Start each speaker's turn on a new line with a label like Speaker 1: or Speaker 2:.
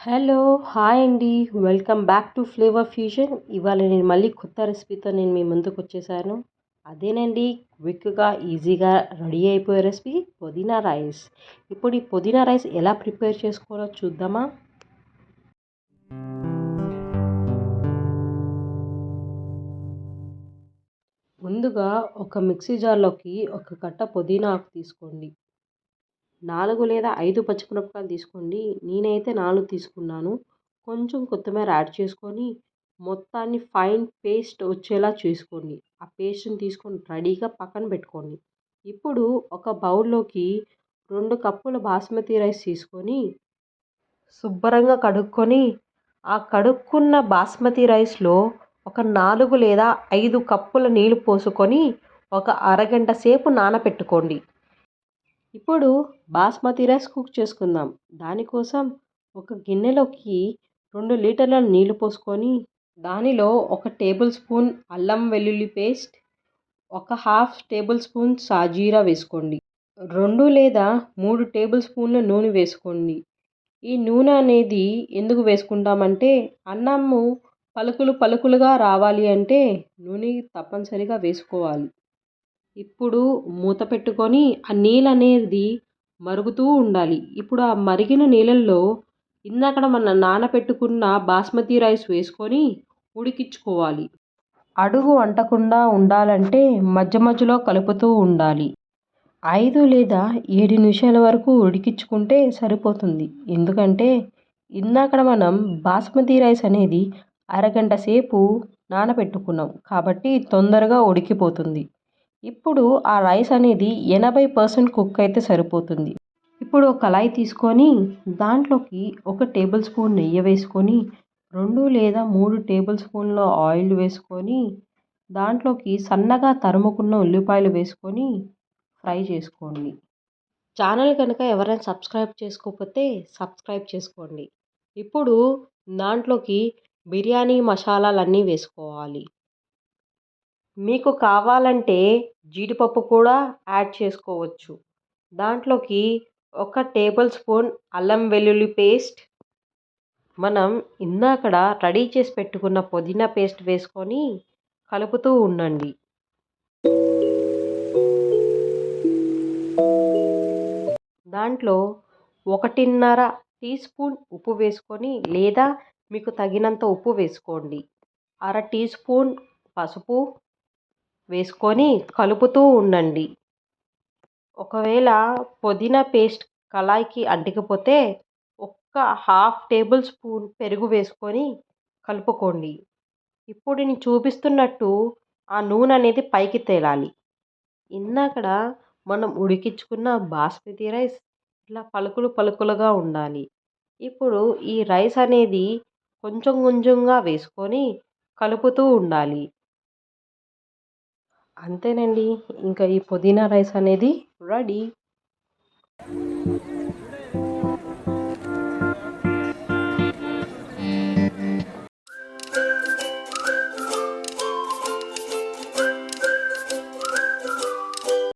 Speaker 1: Hello! Hi అండి. Welcome back to flavour fusion. ఇవాళ నేను మళ్ళీ కొత్త రెసిపీతో మీ ముందుకొచ్చేసాను. అదేనండి క్విక్‌గా, ఈజీగా రెడీ అయిపోయే రెసిపీ పుదీనా రైస్. ఇప్పుడు ఈ పుదీనా రైస్ ఎలా ప్రిపేర్ చేసుకోవాలో చూద్దామా? ముందుగా ఒక మిక్సీ జార్‌లోకి ఒక కట్ట పుదీనా ఆకు తీసుకోండి. 4 లేదా 5 పచ్చిమిరపకాయలు తీసుకోండి. నేనైతే 4 తీసుకున్నాను. కొంచెం కొత్తిమీర యాడ్ చేసుకొని మొత్తాన్ని ఫైన్ పేస్ట్ వచ్చేలా చేసుకోండి. ఆ పేస్ట్‌ని తీసుకొని రెడీగా పక్కన పెట్టుకోండి. ఇప్పుడు ఒక బౌల్‌లోకి 2 కప్పుల బాస్మతి రైస్ తీసుకొని శుభ్రంగా కడుక్కొని ఆ కడుక్కున్న బాస్మతి రైస్‌లో ఒక 4 లేదా 5 కప్పుల నీళ్లు పోసుకొని ఒక అరగంట సేపు నానపెట్టుకోండి. ఇప్పుడు బాస్మతి రైస్ కుక్ చేసుకుందాం. దానికోసం ఒక గిన్నెలోకి 2 లీటర్ల నీళ్లు పోసుకొని దానిలో ఒక టేబుల్ స్పూన్ అల్లం వెల్లుల్లి పేస్ట్, ఒక హాఫ్ టేబుల్ స్పూన్ సాజీరా వేసుకోండి. 2 లేదా 3 టేబుల్ స్పూన్ల నూనె వేసుకోండి. ఈ నూనె అనేది ఎందుకు వేసుకుంటామంటే అన్నము పలుకులు పలుకులుగా రావాలి అంటే నూనె తప్పనిసరిగా వేసుకోవాలి. ఇప్పుడు మూత పెట్టుకొని ఆ నీళ్ళు అనేది మరుగుతూ ఉండాలి. ఇప్పుడు ఆ మరిగిన నీళ్ళల్లో ఇందాకడ మనం నానబెట్టుకున్న బాస్మతి రైస్ వేసుకొని ఉడికించుకోవాలి. అడుగు అంటకుండా ఉండాలంటే మధ్య మధ్యలో కలుపుతూ ఉండాలి. 5 లేదా 7 నిమిషాల వరకు ఉడికించుకుంటే సరిపోతుంది. ఎందుకంటే ఇందాకడ మనం బాస్మతి రైస్ అనేది అరగంట సేపు నానబెట్టుకున్నాం కాబట్టి తొందరగా ఉడికిపోతుంది. ఇప్పుడు ఆ రైస్ అనేది 80% కుక్ అయితే సరిపోతుంది. ఇప్పుడు ఒక కళాయి తీసుకొని దాంట్లోకి ఒక టేబుల్ స్పూన్ నెయ్యి వేసుకొని 2 లేదా 3 టేబుల్ స్పూన్ల ఆయిల్ వేసుకొని దాంట్లోకి సన్నగా తరుముకున్న ఉల్లిపాయలు వేసుకొని ఫ్రై చేసుకోండి. ఛానల్ కనుక ఎవరైనా సబ్స్క్రైబ్ చేసుకోకపోతే సబ్స్క్రైబ్ చేసుకోండి. ఇప్పుడు దాంట్లోకి బిర్యానీ మసాలాలన్నీ వేసుకోవాలి. మీకు కావాలంటే జీడిపప్పు కూడా యాడ్ చేసుకోవచ్చు. దాంట్లోకి ఒక టేబుల్ స్పూన్ అల్లం వెల్లుల్లి పేస్ట్, మనం ఇందాకడ రెడీ చేసి పెట్టుకున్న పుదీనా పేస్ట్ వేసుకొని కలుపుతూ ఉండండి. దాంట్లో 1.5 టీ స్పూన్ ఉప్పు వేసుకొని లేదా మీకు తగినంత ఉప్పు వేసుకోండి. అర టీ స్పూన్ పసుపు వేసుకొని కలుపుతూ ఉండండి. ఒకవేళ పుదీనా పేస్ట్ కళాయికి అంటకపోతే ఒక్క హాఫ్ టేబుల్ స్పూన్ పెరుగు వేసుకొని కలుపుకోండి. ఇప్పుడు నేను చూపిస్తున్నట్టు ఆ నూనె అనేది పైకి తేలాలి. ఇందాకడ మనం ఉడికించుకున్న బాస్మతి రైస్ ఇట్లా పలుకులు పలుకులుగా ఉండాలి. ఇప్పుడు ఈ రైస్ అనేది కొంచెం కొంచెంగా వేసుకొని కలుపుతూ ఉండాలి. అంతేనండి. ఇంకా ఈ పుదీనా రైస్ అనేది రెడీ.